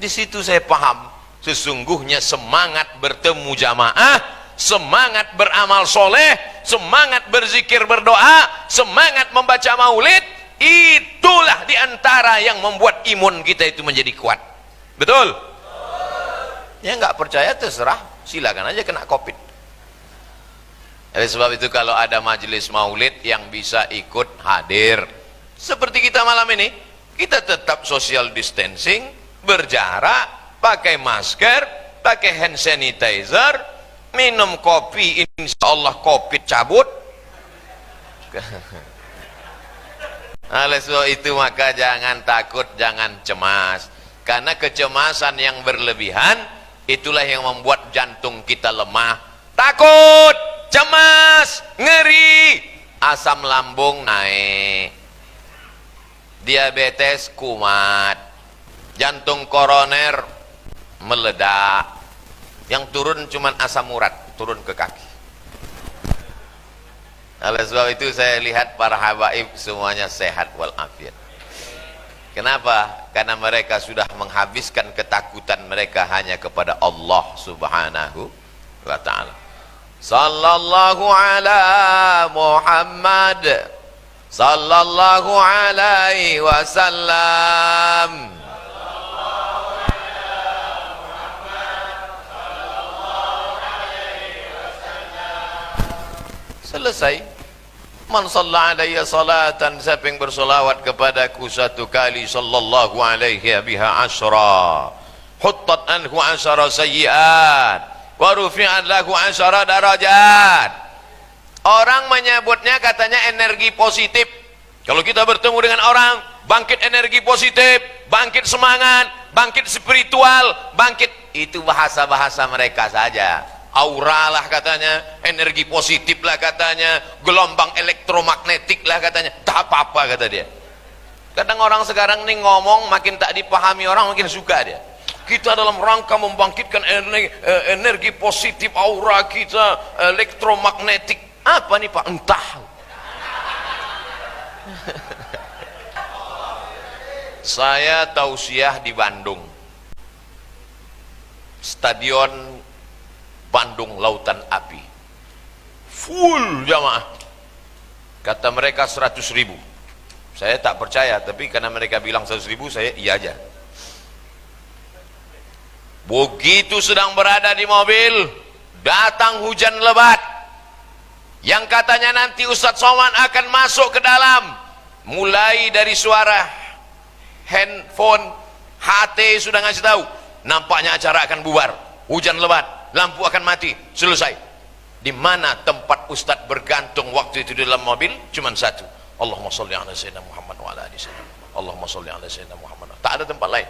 Di situ saya paham, sesungguhnya semangat bertemu jamaah, semangat beramal soleh, semangat berzikir berdoa, semangat membaca maulid, itulah diantara yang membuat imun kita itu menjadi kuat. Betul? Ya nggak percaya terserah, silakan aja kena COVID. Oleh sebab itu kalau ada majelis maulid yang bisa ikut hadir seperti kita malam ini, kita tetap social distancing, berjarak, pakai masker, pakai hand sanitizer, minum kopi, insya Allah COVID cabut. Oleh sebab itu maka jangan takut, jangan cemas, karena kecemasan yang berlebihan itulah yang membuat jantung kita lemah. Takut, cemas, ngeri, asam lambung naik, diabetes kumat, jantung koroner meledak, yang turun cuman asam urat, turun ke kaki. Oleh sebab itu saya lihat para habaib semuanya sehat walafiat. Kenapa? Karena mereka sudah menghabiskan ketakutan mereka hanya kepada Allah subhanahu wa ta'ala. Sallallahu ala Muhammad sallallahu alaihi wasallam. Selesai. Man shalla alayya salatan, siapa yang bersolawat kepadaku satu kali, sallallahu alaihi biha asyra, huttat anhu asyara sayyiat, wa rufi'at lahu asyara darajat. Orang menyebutnya katanya energi positif. Kalau kita bertemu dengan orang, bangkit energi positif, bangkit semangat, bangkit spiritual, bangkit, itu bahasa-bahasa mereka saja. Aura lah katanya, energi positif lah katanya, gelombang elektromagnetik lah katanya, tak apa-apa kata dia. Kadang orang sekarang nih ngomong makin tak dipahami orang, makin suka dia. Kita dalam rangka membangkitkan energi positif, aura kita elektromagnetik. Apa nih Pak? Entah. Saya tausiah di Bandung, Stadion Bandung Lautan Api, full jamaah. Kata mereka 100.000. Saya tak percaya, tapi karena mereka bilang 100.000, saya iya aja. Begitu sedang berada di mobil, datang hujan lebat yang katanya nanti Ustadz Somad akan masuk ke dalam. Mulai dari suara handphone, HT sudah ngasih tahu, nampaknya acara akan bubar, hujan lebat, lampu akan mati, selesai. Di mana tempat Ustadz bergantung waktu itu di dalam mobil? Cuman satu, Allahumma sholli ala sayyidina Muhammad wa ala ali sayyidina Muhammad. Allahumma sholli ala sayyidina Muhammad. Tak ada tempat lain.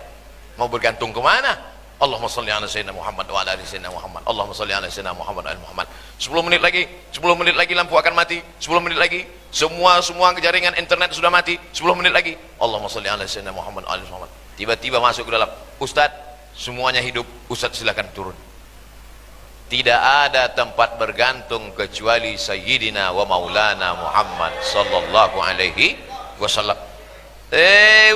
Mau bergantung ke mana? Allahumma sholli ala sayyidina Muhammad wa ala ali sayyidina Muhammad. Allahumma sholli ala sayyidina Muhammad wa ala Muhammad. 10 menit lagi, 10 menit lagi lampu akan mati, 10 menit lagi semua jaringan internet sudah mati, 10 menit lagi, Allahumma sholli ala sayyidina Muhammad wa ala Muhammad. Tiba-tiba masuk ke dalam, Ustadz semuanya hidup, Ustadz silakan turun. Tidak ada tempat bergantung kecuali Sayyidina wa Maulana Muhammad sallallahu alaihi wasallam.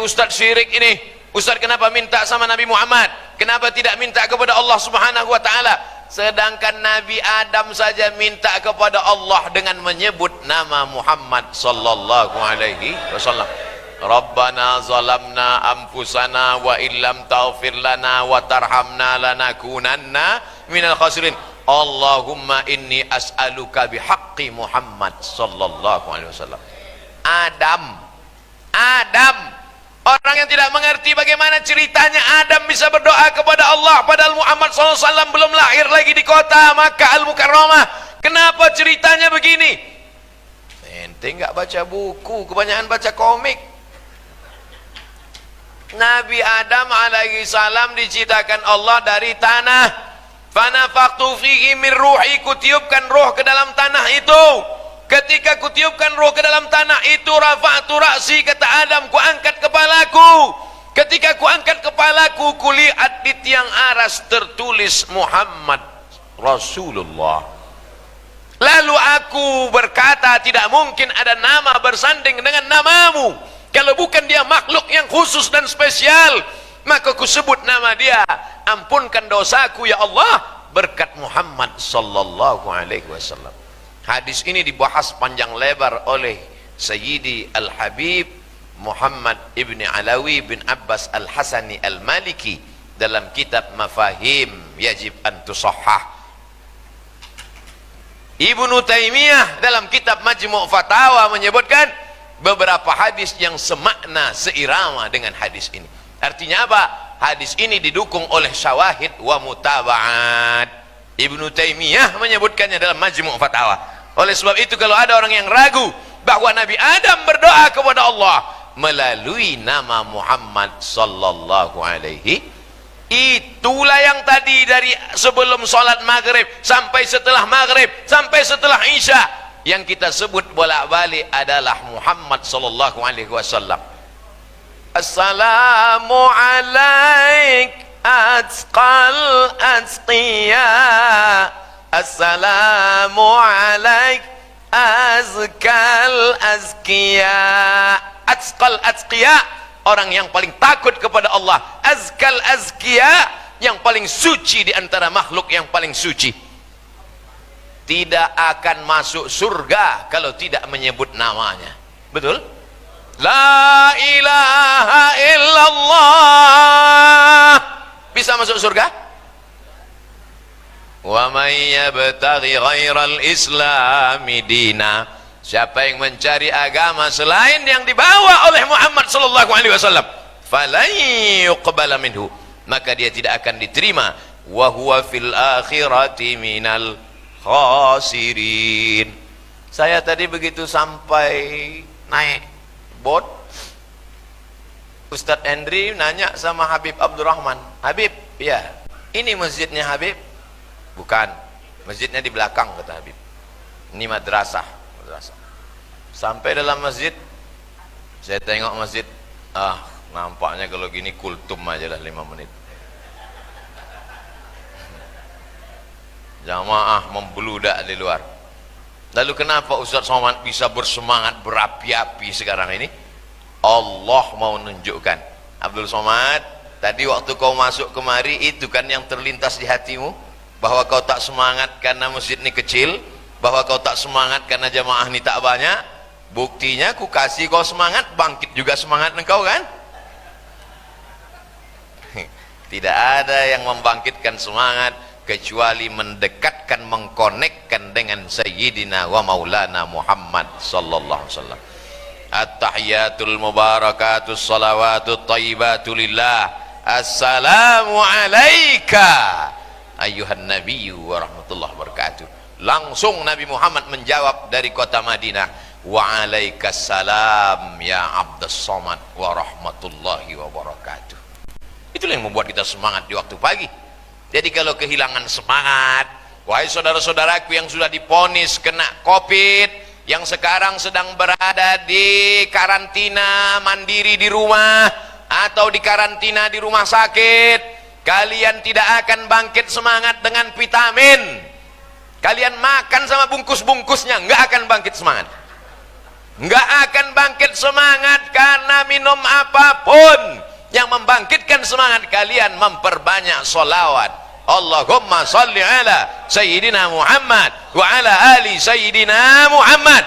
Ustadz syirik ini, Ustadz kenapa minta sama Nabi Muhammad? Kenapa tidak minta kepada Allah subhanahu wa ta'ala? Sedangkan Nabi Adam saja minta kepada Allah dengan menyebut nama Muhammad sallallahu alaihi wasallam. Rabbana zalamna anfusana wa illam taghfir lana wa tarhamna lanakunanna minal khasirin. Allahumma inni as'aluka bihaqqi Muhammad sallallahu alaihi wasallam. Adam, orang yang tidak mengerti bagaimana ceritanya Adam bisa berdoa kepada Allah padahal Muhammad SAW belum lahir lagi di kota Makkah Al-Mukarramah. Kenapa ceritanya begini? Ente nggak baca buku, kebanyakan baca komik. Nabi Adam alaihi salam diciptakan Allah dari tanah. Fanafaqtu fihi min ruhi, kutiupkan roh ke dalam tanah itu. Ketika kutiupkan roh ke dalam tanah itu, rafa'tu ra'si, kata Adam, kuangkat kepalaku. Ketika kuangkat kepalaku, kulihat di tiang aras tertulis Muhammad Rasulullah. Lalu aku berkata, tidak mungkin ada nama bersanding dengan namamu kalau bukan dia makhluk yang khusus dan spesial. maka ku sebut nama dia. Ampunkan dosaku ya Allah berkat Muhammad sallallahu alaihi wasallam. Hadis ini dibahas panjang lebar oleh Sayyidi Al-Habib Muhammad ibn Alawi bin Abbas Al-Hasani Al-Maliki dalam kitab Mafahim Yajib an Tusahhah. Ibnu Taimiyah dalam kitab Majmu' Fatawa menyebutkan beberapa hadis yang semakna, seirama dengan hadis ini. Artinya apa? Hadis ini didukung oleh syawahid wa mutaba'at. Ibnu Taimiyah menyebutkannya dalam Majmu' Fatawa. Oleh sebab itu kalau ada orang yang ragu bahwa Nabi Adam berdoa kepada Allah melalui nama Muhammad sallallahu alaihi, itulah yang tadi dari sebelum sholat maghrib sampai setelah maghrib sampai setelah isya yang kita sebut bolak-balik adalah Muhammad sallallahu alaihi wasallam. Assalamu alaik atqal atqiya, assalamu alaik azkal azkiya. Atqal atqiya, orang yang paling takut kepada Allah. Azkal azkiya, yang paling suci di antara makhluk yang paling suci. Tidak akan masuk surga kalau tidak menyebut namanya. Betul? La ilaha illallah. Bisa masuk surga? Wa may yabtaghi ghairal islami dina, siapa yang mencari agama selain yang dibawa oleh Muhammad sallallahu alaihi wasallam, falan yuqbala minhu, maka dia tidak akan diterima. Wa huwa fil akhirati minal khasirin. Saya tadi begitu sampai naik bot, Ustadz Hendri nanya sama Habib Abdurrahman, Habib, ya ini masjidnya Habib? Bukan, masjidnya di belakang, kata Habib. Ini madrasah. Sampai dalam masjid, saya tengok masjid, nampaknya kalau gini kultum aja lah 5 menit. Jamaah membeludak di luar. Lalu kenapa Ustaz Somad bisa bersemangat berapi-api sekarang ini? Allah mau menunjukkan, Abdul Somad, tadi waktu kau masuk kemari itu kan yang terlintas di hatimu, bahwa kau tak semangat karena masjid ini kecil, bahwa kau tak semangat karena jamaah ini tak banyak. Buktinya ku kasih kau semangat, bangkit juga semangat engkau kan? Tidak ada yang membangkitkan semangat kecuali mendekatkan, mengkonekkan dengan Sayyidina wa Maulana Muhammad sallallahu alaihi wasallam. At-tahiyatul mubarakatus salawatut thayyibatu lillah. Assalamu alayka ayyuhan nabiyyu wa rahmatullahi wabarakatuh. Langsung Nabi Muhammad menjawab dari kota Madinah, wa alaikassalam ya Abdus Somad wa rahmatullahi wabarakatuh. Itulah yang membuat kita semangat di waktu pagi. Jadi kalau kehilangan semangat, wahai saudara-saudaraku yang sudah diponis kena COVID, yang sekarang sedang berada di karantina mandiri di rumah atau di karantina di rumah sakit, kalian tidak akan bangkit semangat dengan vitamin. Kalian makan sama bungkus-bungkusnya, nggak akan bangkit semangat. Nggak akan bangkit semangat karena minum apapun. Yang membangkitkan semangat kalian memperbanyak solawat. Allahumma salli ala Sayyidina Muhammad wa ala ali Sayyidina Muhammad.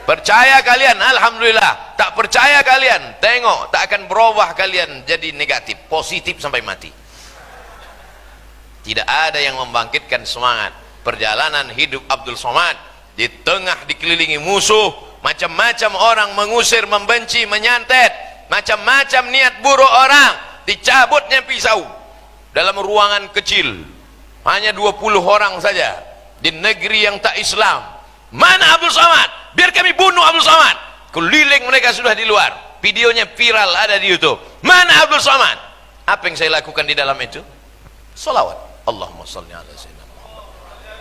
Percaya kalian, alhamdulillah. Tak percaya kalian, tengok, tak akan berubah kalian jadi negatif, positif sampai mati. Tidak ada yang membangkitkan semangat. Perjalanan hidup Abdul Somad di tengah dikelilingi musuh, macam-macam orang mengusir, membenci, menyantet, macam-macam niat buruk orang, dicabutnya pisau dalam ruangan kecil, hanya 20 orang saja di negeri yang tak Islam. Mana Abdul Somad? Biar kami bunuh Abdul Somad. Keliling mereka sudah di luar, videonya viral ada di YouTube. Mana Abdul Somad? Apa yang saya lakukan di dalam itu? Salawat. Allahumma salli ala sayyidina Muhammad,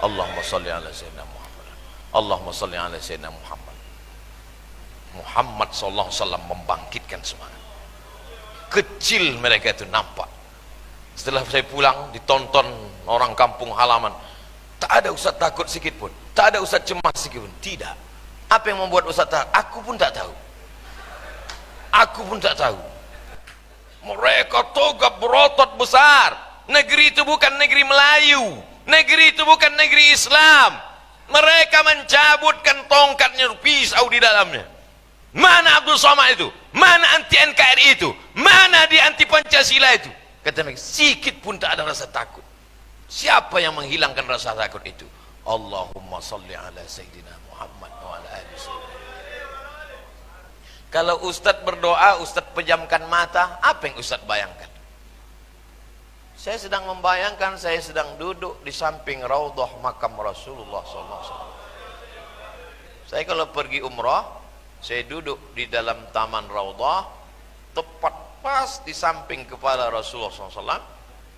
Allahumma salli ala sayyidina Muhammad, Allahumma salli ala sayyidina Muhammad. Muhammad sallallahu alaihi wasallam membangkitkan semangat. Kecil mereka itu nampak. Setelah saya pulang ditonton orang kampung halaman, tak ada ustaz takut sikit pun, tak ada ustaz cemas sikit pun. Tidak. Apa yang membuat ustaz takut? Aku pun tak tahu. Aku pun tak tahu. Mereka togap berotot besar. Negeri itu bukan negeri Melayu, negeri itu bukan negeri Islam. Mereka mencabutkan tongkatnya, pisau di dalamnya. Mana Abdul Somad itu? Mana anti NKRI itu? Mana di anti Pancasila itu? Kata mereka, sikit pun tak ada rasa takut. Siapa yang menghilangkan rasa takut itu? Allahumma salli ala Sayyidina Muhammad wa ala alihi wasallam. Kalau Ustadz berdoa, Ustadz pejamkan mata, apa yang Ustadz bayangkan? Saya sedang membayangkan, saya sedang duduk di samping raudhah makam Rasulullah SAW. Saya kalau pergi umrah, saya duduk di dalam taman raudhah, tepat pas di samping kepala Rasulullah SAW.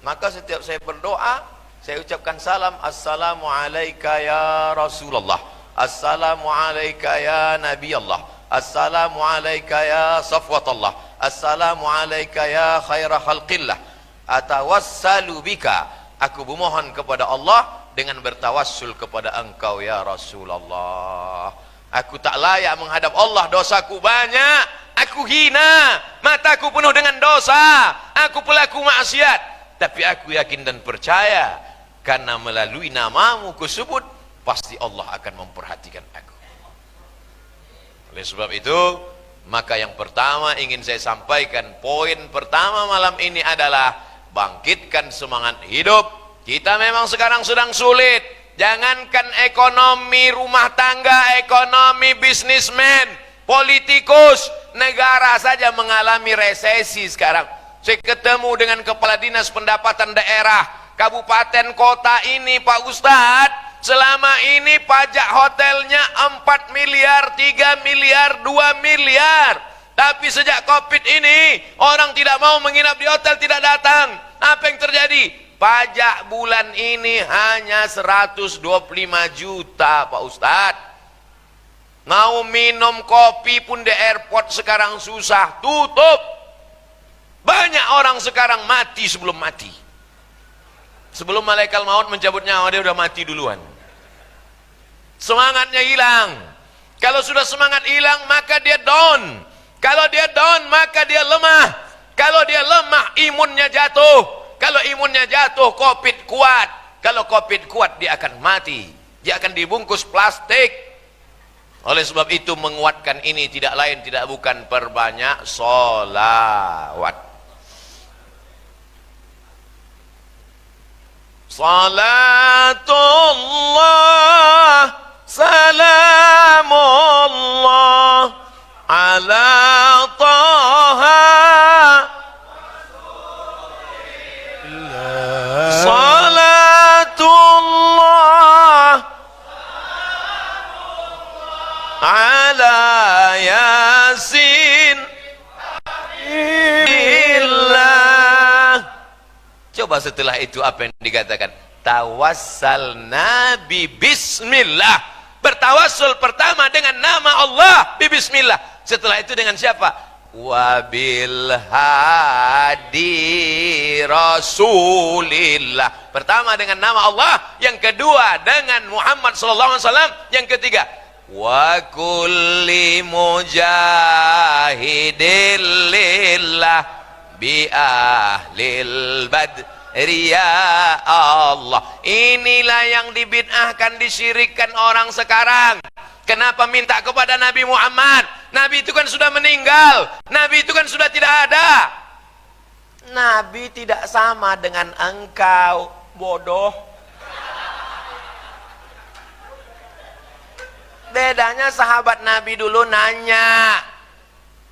Maka setiap saya berdoa, saya ucapkan salam, assalamu alayka ya Rasulullah, assalamu alayka ya Nabi Allah, assalamu alayka ya Safwatullah, assalamu alayka ya khaira khalqillah, atawassalu bika, aku memohon kepada Allah dengan bertawassul kepada engkau ya Rasulullah. Aku tak layak menghadap Allah, dosaku banyak, aku hina, mataku penuh dengan dosa, aku pelaku maksiat, tapi aku yakin dan percaya karena melalui namamu kusebut, pasti Allah akan memperhatikan aku. Oleh sebab itu, maka yang pertama ingin saya sampaikan, poin pertama malam ini adalah bangkitkan semangat hidup. Kita memang sekarang sedang sulit, jangankan ekonomi rumah tangga, ekonomi bisnismen, politikus, negara saja mengalami resesi sekarang. Saya ketemu dengan kepala dinas pendapatan daerah kabupaten kota ini, Pak Ustadz, selama ini pajak hotelnya 4 miliar, 3 miliar, 2 miliar. Tapi sejak Covid ini, orang tidak mau menginap di hotel, tidak datang. Apa yang terjadi? Pajak bulan ini hanya 125 juta, Pak Ustadz. Mau minum kopi pun di airport sekarang susah, tutup. Banyak orang sekarang mati sebelum mati. Sebelum malaikat maut mencabut nyawa, dia sudah mati duluan. Semangatnya hilang. Kalau sudah semangat hilang, maka dia down. Kalau dia down, maka dia lemah. Kalau dia lemah, imunnya jatuh. Kalau imunnya jatuh, Covid kuat. Kalau Covid kuat, dia akan mati. Dia akan dibungkus plastik. Oleh sebab itu, menguatkan ini tidak lain, tidak bukan perbanyak sholawat. Salatullah, salamullah ala taha, salatullah ala yasin illah. Coba setelah itu apa yang dikatakan? Tawassalna bi bismillah. Bertawassul pertama dengan nama Allah, bi bismillah. Setelah itu dengan siapa? Wabil hadi rasulillah. Pertama dengan nama Allah, yang kedua dengan Muhammad sallallahu alaihi wasallam, yang ketiga wa kulli mujahidil lillah bi ahlil badri ya Allah. Inilah yang dibid'ahkan, disyirikkan orang sekarang. Kenapa minta kepada Nabi Muhammad? Nabi itu kan sudah meninggal, Nabi itu kan sudah tidak ada. Nabi tidak sama dengan engkau, bodoh. Bedanya sahabat Nabi dulu nanya,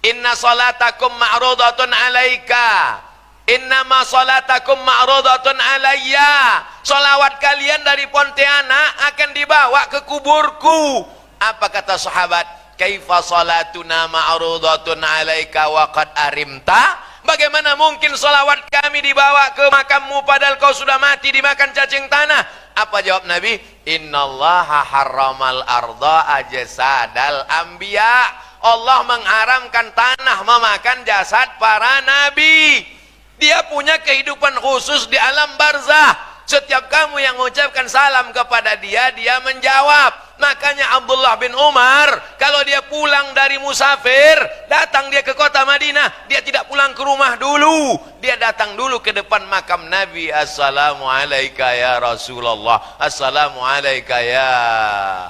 inna salatakum ma'rudatun alaika, innama salatakum ma'rudatun alayya. Salawat kalian dari Pontianak akan dibawa ke kuburku. Apa kata sahabat? Kaifa salatuna ma'rudatun alaika wa qad arimta? Bagaimana mungkin salawat kami dibawa ke makammu padahal kau sudah mati dimakan cacing tanah? Apa jawab Nabi? Innallaha harramal arda ajsadal anbiya. Allah mengharamkan tanah memakan jasad para nabi. Dia punya kehidupan khusus di alam barzah. Setiap kamu yang mengucapkan salam kepada dia, dia menjawab. Makanya Abdullah bin Umar kalau dia pulang dari musafir, datang dia ke kota Madinah, dia tidak pulang ke rumah dulu, dia datang dulu ke depan makam Nabi. Assalamualaikum ya Rasulullah, assalamualaikum ya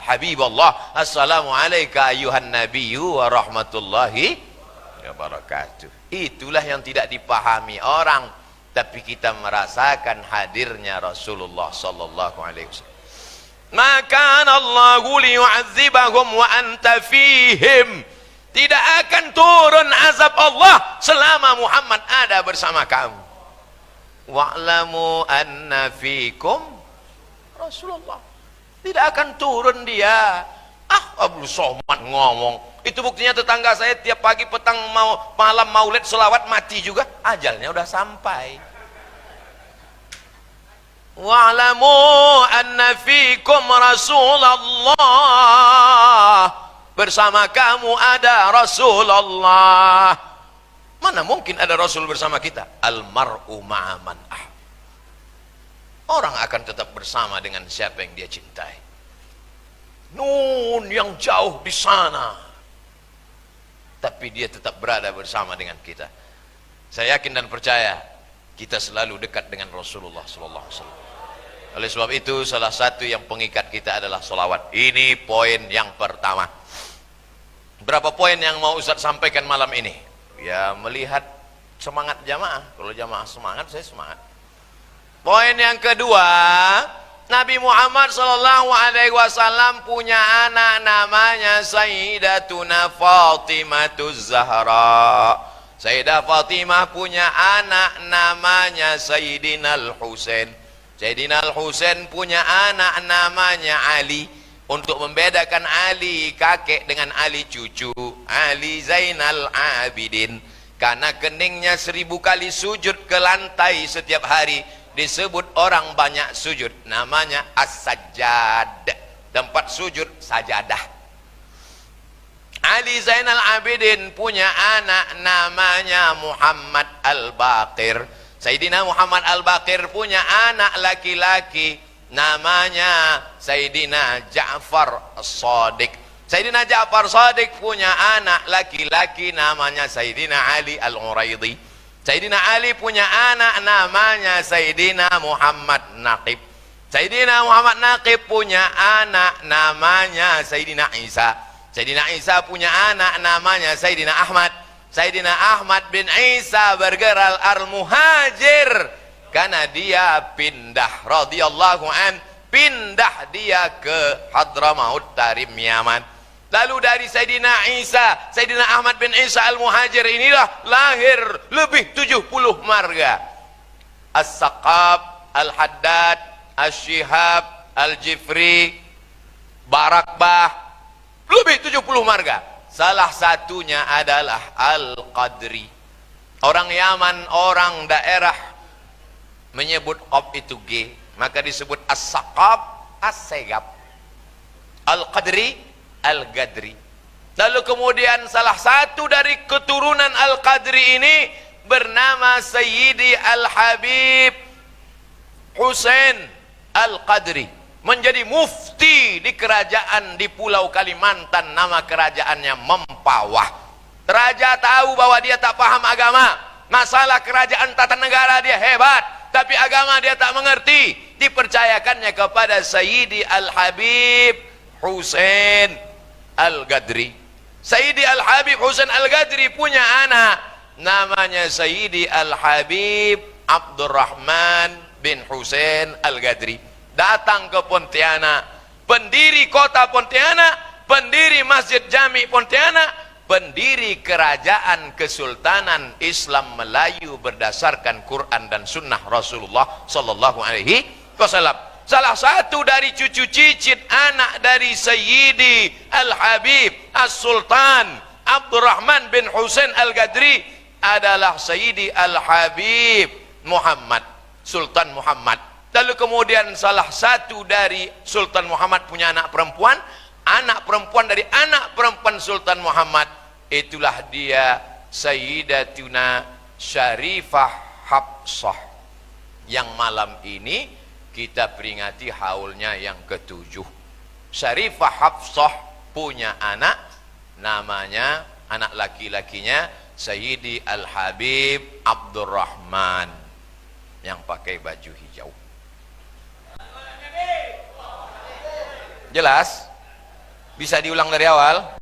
Habiballah, assalamualaikum ayuhan nabiyyu wa rahmatullahi wabarakatuh. Itulah yang tidak dipahami orang, tapi kita merasakan hadirnya Rasulullah sallallahu alaihi wasallam. Maka Allahu liyu'adzibahum wa anta fihim. Tidak akan turun azab Allah selama Muhammad ada bersama kamu. Wa'lamu anna fikum Rasulullah. Tidak akan turun dia. Abu Somad ngomong. Itu buktinya tetangga saya tiap pagi petang malam maulid selawat mati juga. Ajalnya udah sampai. Wa'lamu anna fikum Rasulullah. Bersama kamu ada Rasulullah. Mana mungkin ada Rasul bersama kita? Almar'u ma'aman ah. Orang akan tetap bersama dengan siapa yang dia cintai. Nun yang jauh di sana, tapi dia tetap berada bersama dengan kita. Saya yakin dan percaya kita selalu dekat dengan Rasulullah sallallahu alaihi wasallam. Oleh sebab itu salah satu yang pengikat kita adalah solawat. Ini poin yang pertama. Berapa poin yang mau Ustaz sampaikan malam ini? Ya melihat semangat jamaah. Kalau jamaah semangat, saya semangat. Poin yang kedua, Nabi Muhammad sallallahu alaihi wasallam punya anak namanya Sayyidatuna Fatimahuz Zahra. Sayyidah Fatimah punya anak namanya Sayyidina Al-Husain. Sayyidina Al-Husain punya anak namanya Ali. Untuk membedakan Ali kakek dengan Ali cucu, Ali Zainal Abidin. Karena keningnya 1000 kali sujud ke lantai setiap hari, disebut orang banyak sujud, namanya As-Sajjad. Tempat sujud sajadah. Ali Zainal Abidin punya anak namanya Muhammad Al-Baqir. Sayyidina Muhammad Al-Baqir punya anak laki-laki namanya Sayyidina Ja'far As-Sadiq. Sayyidina Ja'far Sadiq punya anak laki-laki namanya Sayyidina Ali Al-Uraidi. Sayyidina Ali punya anak namanya Sayyidina Muhammad Naqib. Sayyidina Muhammad Naqib punya anak namanya Sayyidina Isa. Sayyidina Isa punya anak namanya Sayyidina Ahmad. Sayyidina Ahmad bin Isa bergerak al-muhajir karena dia pindah radhiyallahu an, pindah dia ke Hadramaut Tarim Yaman. Lalu dari Sayyidina Isa, Sayyidina Ahmad bin Isa al-muhajir inilah lahir lebih 70 marga. As-Saqab, Al-Haddad, As-Shihab, Al-Jifri, Barakbah, lebih 70 marga. Salah satunya adalah Al-Qadri. Orang Yaman, orang daerah menyebut Qab itu G, maka disebut As-Saqab, As-Segab. Al-Qadri, Al-Gadri. Lalu kemudian salah satu dari keturunan Al-Qadri ini bernama Sayyidi Al-Habib Husain Al-Qadri. Menjadi mufti di kerajaan di Pulau Kalimantan, nama kerajaannya Mempawah. Raja tahu bahwa dia tak paham agama, masalah kerajaan tata negara dia hebat, tapi agama dia tak mengerti. Dipercayakannya kepada Sayyidi Al-Habib Husain Al-Gadri. Sayyidi Al-Habib Husain Al-Gadri punya anak namanya Sayyidi Al-Habib Abdurrahman bin Husain Al-Gadri. Datang ke Pontianak, pendiri kota Pontianak, pendiri Masjid Jami Pontianak, pendiri kerajaan Kesultanan Islam Melayu berdasarkan Quran dan Sunnah Rasulullah sallallahu alaihi wasallam. Salah satu dari cucu cicit anak dari Sayyidi Al-Habib As-Sultan Abdurrahman bin Husain Al-Gadri adalah Sayyidi Al-Habib Muhammad, Sultan Muhammad. Lalu kemudian salah satu dari Sultan Muhammad punya anak perempuan dari anak perempuan Sultan Muhammad, itulah dia Sayyidatuna Syarifah Hafsah, yang malam ini kita peringati haulnya yang ke-7. Syarifah Hafsah punya anak, namanya anak laki-lakinya Sayyidi Al-Habib Abdurrahman yang pakai baju hijau. Jelas? Bisa diulang dari awal?